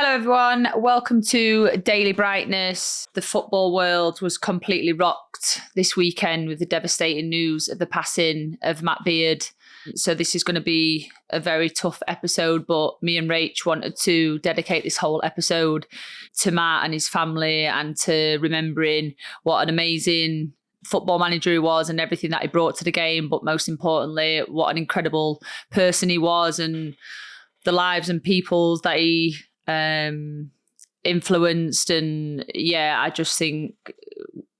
Hello everyone, welcome to Daily Brightness. The football world was completely rocked this weekend with the devastating news of the passing of Matt Beard. So this is going to be a very tough episode, but me and Rach wanted to dedicate this whole episode to Matt and his family and to remembering what an amazing football manager he was and everything that he brought to the game, but most importantly, what an incredible person he was and the lives and peoples that he influenced. And I just think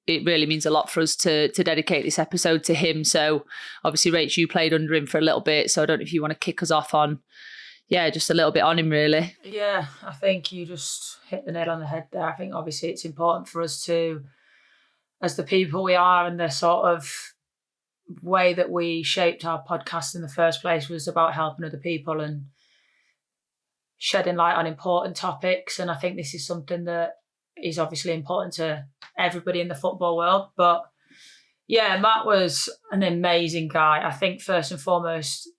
it really means a lot for us to dedicate this episode to him. So obviously, Rach, you played under him for a little bit, so I don't know if you want to kick us off on just a little bit on him, really. Yeah, I think you just hit the nail on the head there. I think obviously it's important for us to, as the people we are and the sort of way that we shaped our podcast in the first place was about helping other people and shedding light on important topics. And I think this is something that is obviously important to everybody in the football world. But yeah, Matt was an amazing guy. I think first and foremost,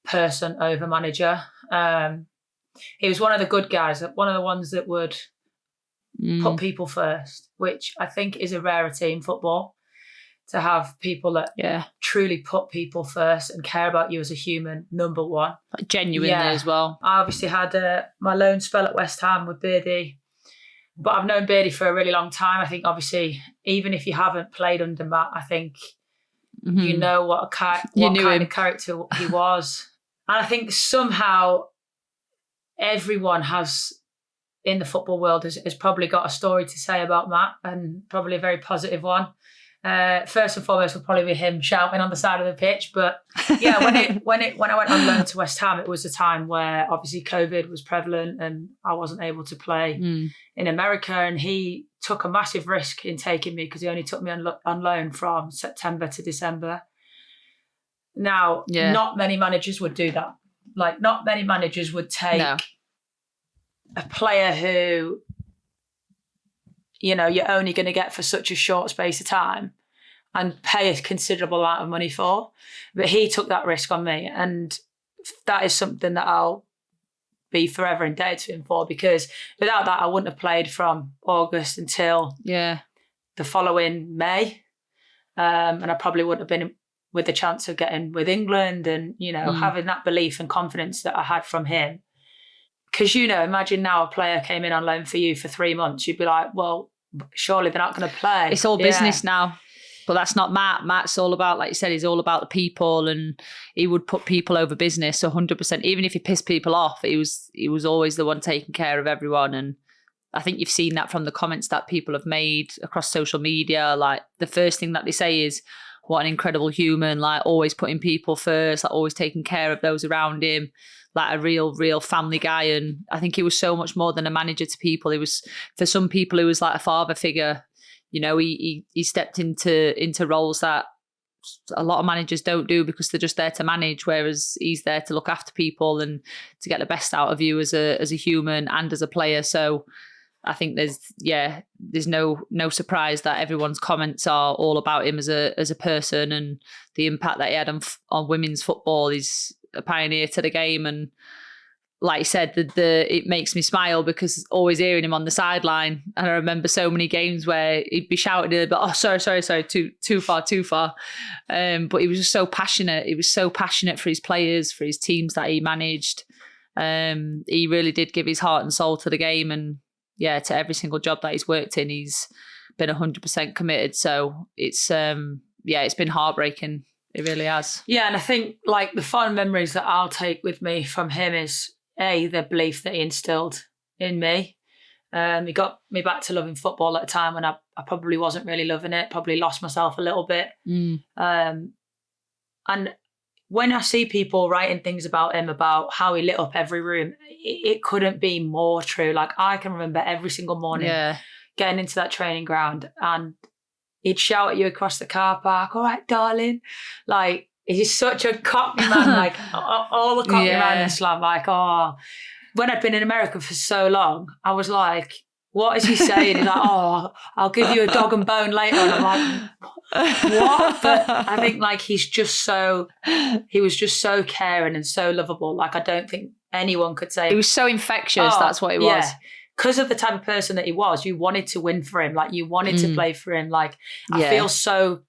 person over manager. He was one of the good guys, one of the ones that would put people first, which I think is a rarity in football, to have people that truly put people first and care about you as a human, number one. Genuinely as well. I obviously had my loan spell at West Ham with Beardy, but I've known Beardy for a really long time. I think obviously, even if you haven't played under Matt, I think you know what kind of character he was. And I think somehow everyone has in the football world has probably got a story to say about Matt, and probably a very positive one. First and foremost will probably be him shouting on the side of the pitch. But yeah, when I went on loan to West Ham, it was a time where obviously COVID was prevalent and I wasn't able to play in America. And he took a massive risk in taking me because he only took me on loan from September to December. Now, not many managers would do that. Like, not many managers would take a player who, you know, you're only going to get for such a short space of time and pay a considerable amount of money for. But he took that risk on me. And that is something that I'll be forever indebted to him for, because without that, I wouldn't have played from August until the following May. And I probably wouldn't have been with the chance of getting with England and, you know, having that belief and confidence that I had from him. Because, you know, imagine now a player came in on loan for you for 3 months. You'd be like, well, surely they're not going to play. It's all business now. But that's not Matt. Matt's all about, like you said, he's all about the people, and he would put people over business 100%. Even if he pissed people off, he was always the one taking care of everyone. And I think you've seen that from the comments that people have made across social media. Like, the first thing that they say is, what an incredible human, like always putting people first, like always taking care of those around him, like a real family guy. And I think he was so much more than a manager to people. He was, for some people, he was like a father figure. You know, he stepped into roles that a lot of managers don't do because they're just there to manage, whereas he's there to look after people and to get the best out of you as a human and as a player. So I think there's no surprise that everyone's comments are all about him as a person and the impact that he had on women's football. He's a pioneer to the game, and like you said, it makes me smile because always hearing him on the sideline, and I remember so many games where he'd be shouting, but sorry, too far. But he was just so passionate. He was so passionate for his players, for his teams that he managed. He really did give his heart and soul to the game, and to every single job that he's worked in, he's been 100% committed. So it's been heartbreaking. It really has. Yeah, and I think like the fond memories that I'll take with me from him is the belief that he instilled in me. He got me back to loving football at a time when I probably wasn't really loving it, probably lost myself a little bit. And when I see people writing things about him, about how he lit up every room, it couldn't be more true. Like, I can remember every single morning getting into that training ground and he'd shout at you across the car park, "All right, darling." Like, he's such a cockney man, like all the cockney man in Slam. Like, when I'd been in America for so long, I was like, what is he saying? He's like, I'll give you a dog and bone later. And I'm like, what? But I think like he was just so caring and so lovable. Like, I don't think anyone could say. He was so infectious. That's what he was. Yeah. Because of the type of person that he was, you wanted to win for him. Like, you wanted to play for him. Like, I feel so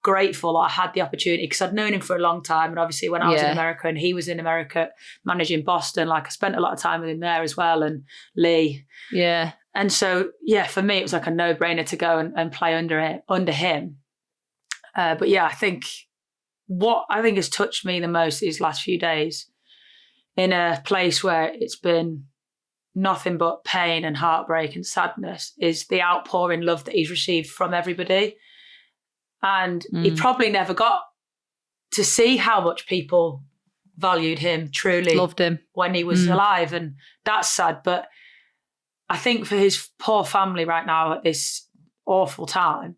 grateful that I had the opportunity, because I'd known him for a long time. And obviously when I was in America and he was in America managing Boston, like, I spent a lot of time with him there as well, and Lee. Yeah. And so, yeah, for me, it was like a no-brainer to go and play under him. But yeah, I think what has touched me the most these last few days, in a place where it's been nothing but pain and heartbreak and sadness, is the outpouring love that he's received from everybody. And he probably never got to see how much people valued him, truly loved him when he was alive. And that's sad. But I think for his poor family right now at this awful time,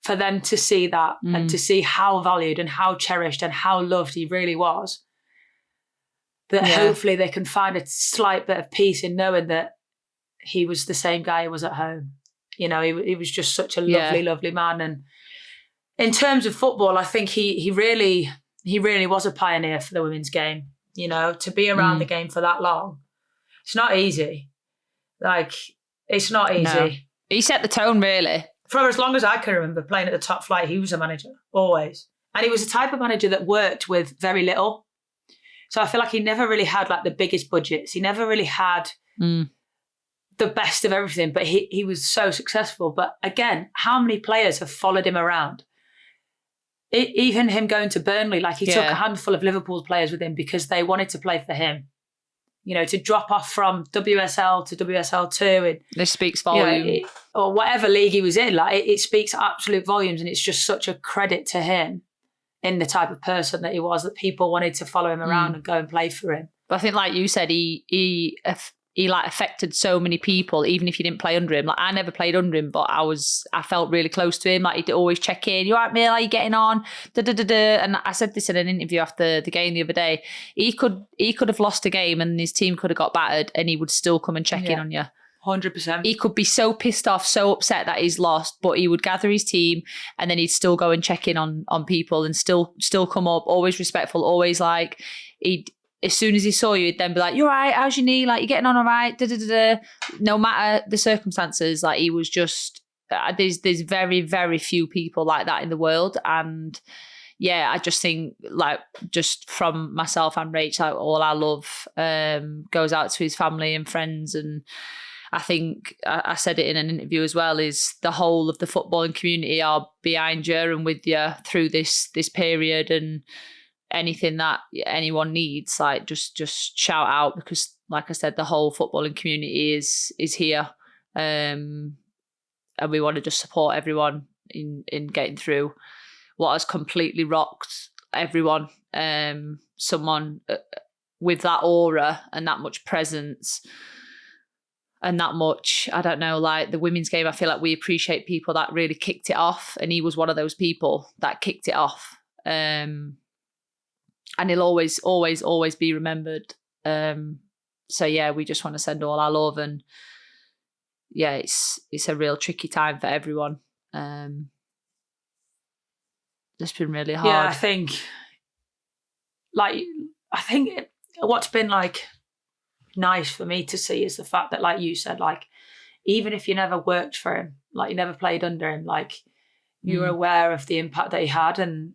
for them to see that and to see how valued and how cherished and how loved he really was, that hopefully they can find a slight bit of peace in knowing that he was the same guy he was at home. You know, he was just such a lovely, lovely man. And in terms of football, I think he really was a pioneer for the women's game. You know, to be around the game for that long, it's not easy. Like, it's not easy. No. He set the tone, really. For as long as I can remember playing at the top flight, he was a manager, always. And he was the type of manager that worked with very little. So I feel like he never really had like the biggest budgets. He never really had the best of everything, but he was so successful. But again, how many players have followed him around? Even him going to Burnley, like, he took a handful of Liverpool players with him because they wanted to play for him. You know, to drop off from WSL to WSL2. And, this speaks volumes. You know, or whatever league he was in, like, it speaks absolute volumes. And it's just such a credit to him in the type of person that he was, that people wanted to follow him around and go and play for him. But I think, like you said, he like affected so many people, even if you didn't play under him. Like, I never played under him, but I felt really close to him. Like, he'd always check in. You all right, Mill? How you getting on? And I said this in an interview after the game the other day. He could have lost a game and his team could have got battered, and he would still come and check in on you. 100%. He could be so pissed off, so upset that he's lost, but he would gather his team and then he'd still go and check in on people and still come up, always respectful, always like, as soon as he saw you, he'd then be like, "You're right, how's your knee? Like, you getting on all right?" No matter the circumstances, like, he was just, there's very, very few people like that in the world. And yeah, I just think, like, just from myself and Rach, like, all our love goes out to his family and friends. And I think I said it in an interview as well, is the whole of the footballing community are behind you and with you through this period. And anything that anyone needs, like, just shout out, because, like I said, the whole footballing community is here, and we want to just support everyone in getting through what has completely rocked everyone. Someone with that aura and that much presence and that much, I don't know, like, the women's game, I feel like we appreciate people that really kicked it off, and he was one of those people that kicked it off. And he'll always, always, always be remembered. So yeah, we just want to send all our love. And yeah, it's a real tricky time for everyone. It's been really hard. Yeah, I think what's been, like, nice for me to see is the fact that, like you said, like, even if you never worked for him, like, you never played under him, like, you were aware of the impact that he had. And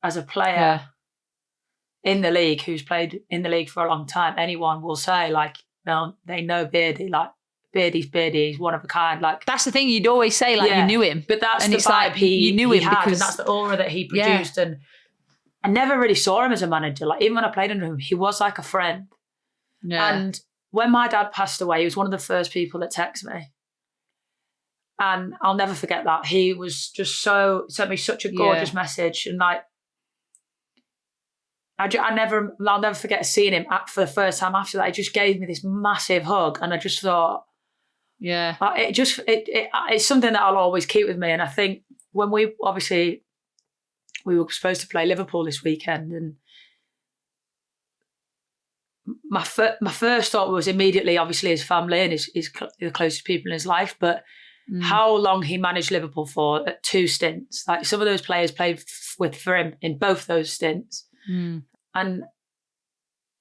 as a player in the league, who's played in the league for a long time, anyone will say, like, well, they know Beardy, like, Beardy's Beardy, he's one of a kind. Like, that's the thing, you'd always say, like, you knew him. But that's and the it's vibe like, you knew him had, because, and that's the aura that he produced. And I never really saw him as a manager. Like, even when I played under him, he was like a friend. Yeah. And when my dad passed away, he was one of the first people that texted me. And I'll never forget that. He was just sent me such a gorgeous message. And, like, I'll never forget seeing him for the first time after that. He just gave me this massive hug, and I just thought, it's something that I'll always keep with me. And I think when we were supposed to play Liverpool this weekend, and my first thought was immediately, obviously, his family and his the closest people in his life, but how long he managed Liverpool for at 2 stints. Like, some of those players played for him in both those stints. And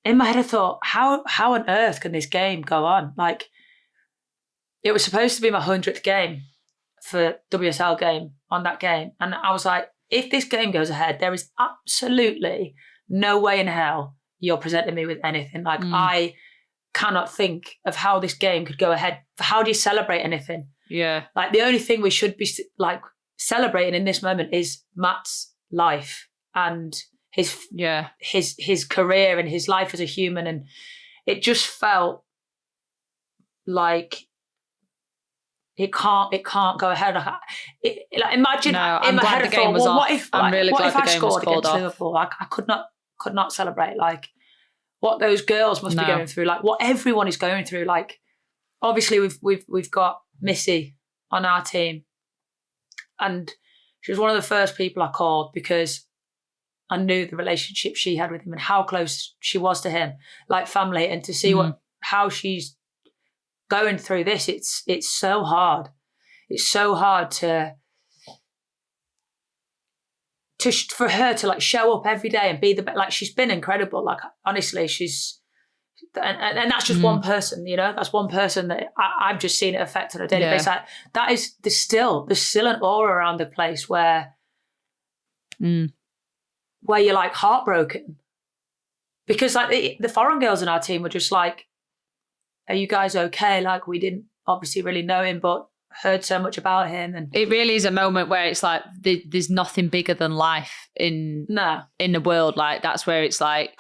in my head I thought, how on earth can this game go on? Like, it was supposed to be my 100th game for WSL game on that game. And I was like, if this game goes ahead, there is absolutely no way in hell you're presenting me with anything. Like, I cannot think of how this game could go ahead. How do you celebrate anything? Yeah. Like, the only thing we should be like celebrating in this moment is Matt's life and his career and his life as a human. And it just felt like it can't go ahead. Like imagine in my head I thought, well, what if I scored against Liverpool? I could not celebrate. Like, what those girls must be going through, like what everyone is going through. Like, obviously we've got Missy on our team, and she was one of the first people I called because I knew the relationship she had with him and how close she was to him, like family. And to see how she's going through this, it's so hard. It's so hard for her to like show up every day and be like, she's been incredible. Like, honestly, she's, and that's just one person, you know, that's one person that I've just seen it affect on a daily basis. Like, there's still an aura around the place where you're like heartbroken, because like the foreign girls in our team were just like, are you guys okay? Like, we didn't obviously really know him, but heard so much about him. And it really is a moment where it's like there's nothing bigger than life in the world. Like, that's where it's like,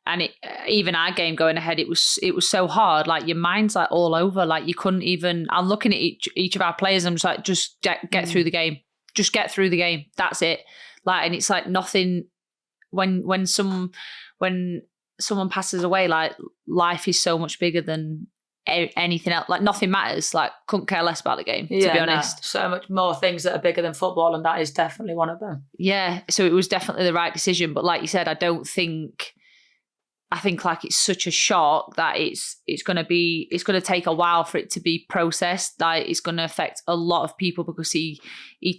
and even our game going ahead, it was so hard. Like, your mind's like all over. Like, you couldn't even. I'm looking at each of our players. And I'm just like, just get through the game. Just get through the game. That's it. Like, and it's like nothing. When someone passes away, like, life is so much bigger than anything else. Like, nothing matters. Like, couldn't care less about the game, to be honest. So much more things that are bigger than football, and that is definitely one of them. Yeah, so it was definitely the right decision. But like you said, I think like it's such a shock that it's going to take a while for it to be processed. Like, it's going to affect a lot of people because he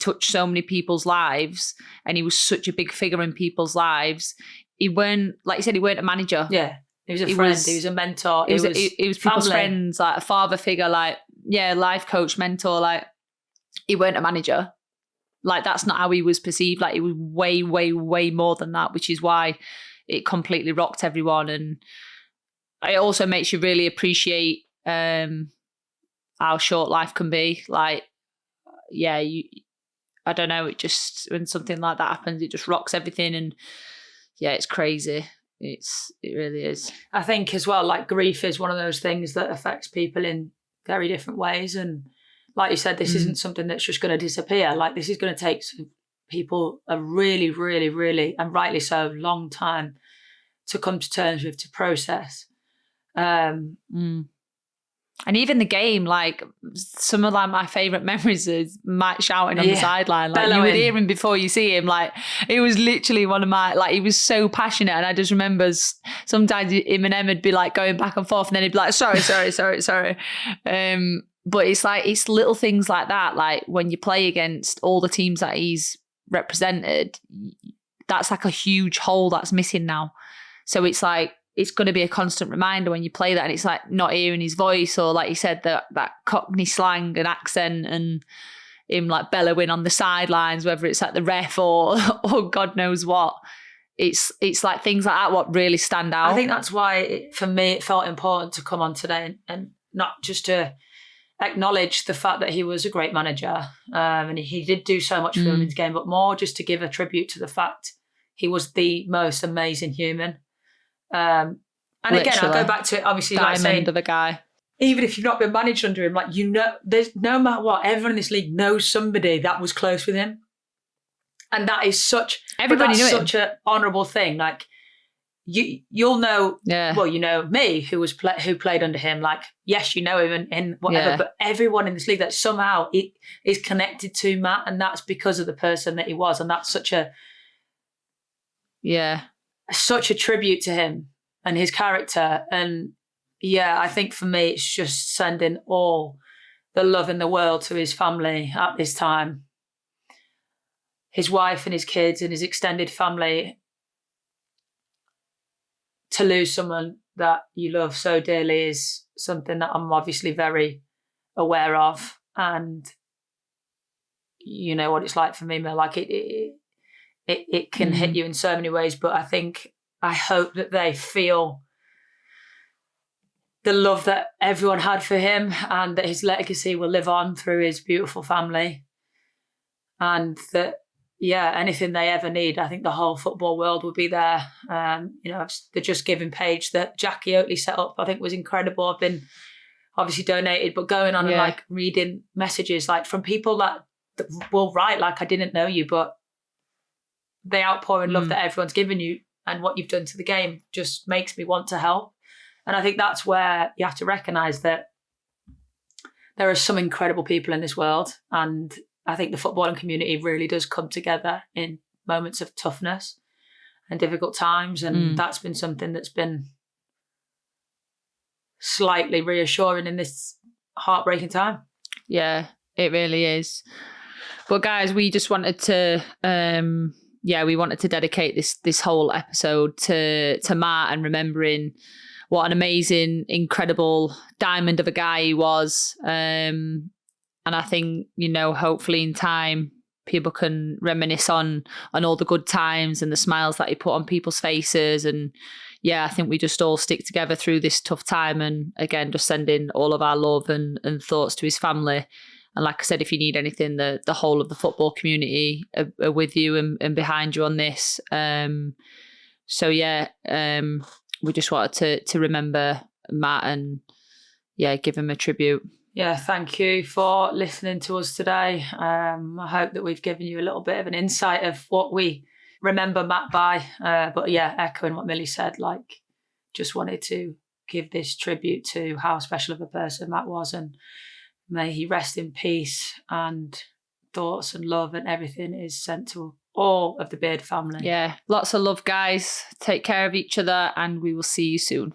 touched so many people's lives and he was such a big figure in people's lives. He weren't, like you said, he weren't a manager. Yeah. He was a friend. He was a mentor. He was people's friends, like a father figure, like, life coach, mentor. Like, he weren't a manager. Like, that's not how he was perceived. Like, he was way, way, way more than that, which is why it completely rocked everyone. And it also makes you really appreciate how short life can be. Like, I don't know, it just, when something like that happens, it just rocks everything. And it's crazy. It really is. I think as well, like, grief is one of those things that affects people in very different ways. And like you said, this isn't something that's just going to disappear. Like, this is going to take people a really, really, really, and rightly so, long time to come to terms with, to process. And even the game, like, some of like my favourite memories is Mike shouting on the sideline. Like, you would hear him before you see him. Like, it was literally one of my, like, he was so passionate. And I just remember sometimes him and Em would be like going back and forth, and then he'd be like, sorry. But it's like, it's little things like that. Like, when you play against all the teams that he's represented, that's like a huge hole that's missing now. So it's like, it's going to be a constant reminder when you play that, and it's like not hearing his voice, or like you said, that Cockney slang and accent, and him like bellowing on the sidelines, whether it's like the ref or God knows what. It's like things like that what really stand out. I think that's why for me it felt important to come on today and not just to acknowledge the fact that he was a great manager, and he did do so much for the women's game, but more just to give a tribute to the fact he was the most amazing human. And literally, again, I'll go back to it, obviously, diamond like saying, of a guy. Even if you've not been managed under him, like, you know, there's no matter what, everyone in this league knows somebody that was close with him, and that is such an honourable thing. Like, you'll know, well, you know me, who played under him. Like, yes, you know him and whatever, but everyone in this league that somehow is connected to Matt, and that's because of the person that he was, and that's such a tribute to him and his character. And I think for me, it's just sending all the love in the world to his family at this time. His wife and his kids and his extended family. to lose someone that you love so dearly is something that I'm obviously very aware of. And you know what it's like for me, Mel, like it can hit you in so many ways, but I hope that they feel the love that everyone had for him, and that his legacy will live on through his beautiful family. And that, yeah, anything they ever need, I think the whole football world will be there. You know, the Just Giving page that Jackie Oatley set up, I think was incredible. I've been obviously donated, but going on and like reading messages like from people that will write like, I didn't know you, but the outpouring love that everyone's given you and what you've done to the game just makes me want to help. And I think that's where you have to recognise that there are some incredible people in this world. And I think the footballing community really does come together in moments of toughness and difficult times. And that's been something that's been slightly reassuring in this heartbreaking time. Yeah, it really is. But guys, we just wanted to we wanted to dedicate this whole episode to Matt, and remembering what an amazing, incredible diamond of a guy he was. And I think, you know, hopefully in time people can reminisce on all the good times and the smiles that he put on people's faces. And yeah, I think we just all stick together through this tough time. And again, just sending all of our love and thoughts to his family. And like I said, if you need anything, the whole of the football community are with you and behind you on this. We just wanted to remember Matt and give him a tribute. Yeah, thank you for listening to us today. I hope that we've given you a little bit of an insight of what we remember Matt by. But yeah, echoing what Millie said, like, just wanted to give this tribute to how special of a person Matt was, and may he rest in peace, and thoughts and love and everything is sent to all of the Beard family. Yeah, lots of love, guys. Take care of each other, and we will see you soon.